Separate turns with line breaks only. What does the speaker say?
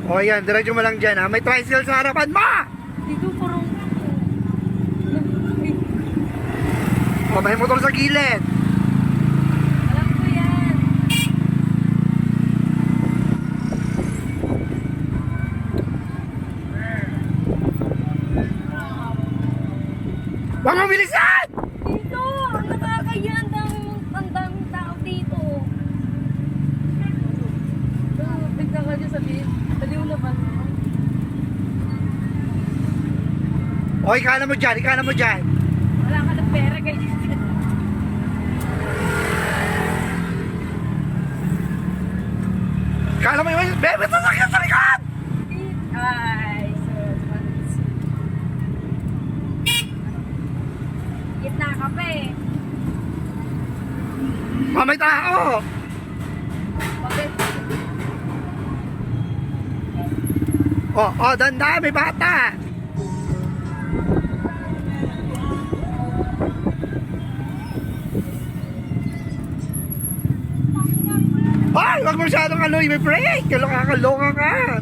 O yan, diretso mo lang dyan ha. May tricycle sa harapan mo!
Dito parang...
O, may motor sa gilid.
Alam ko yan.
Huwag mo bilisan!
Dito! Ang nakakaya. Ang daming tao dito. Bigla ka dyan sabihin. Baliw na ba?
O, ikana mo dyan, ikana mo dyan.
Wala ka ng pera guys.
Ikana mo yung... Bebe, sasakyan sa likod!
Ay, so... Gitna ka pa eh.
May tao!
Bakit?
O, danda, may bata! Ay, wag mo masyadong ano, may break! Kaloka ka!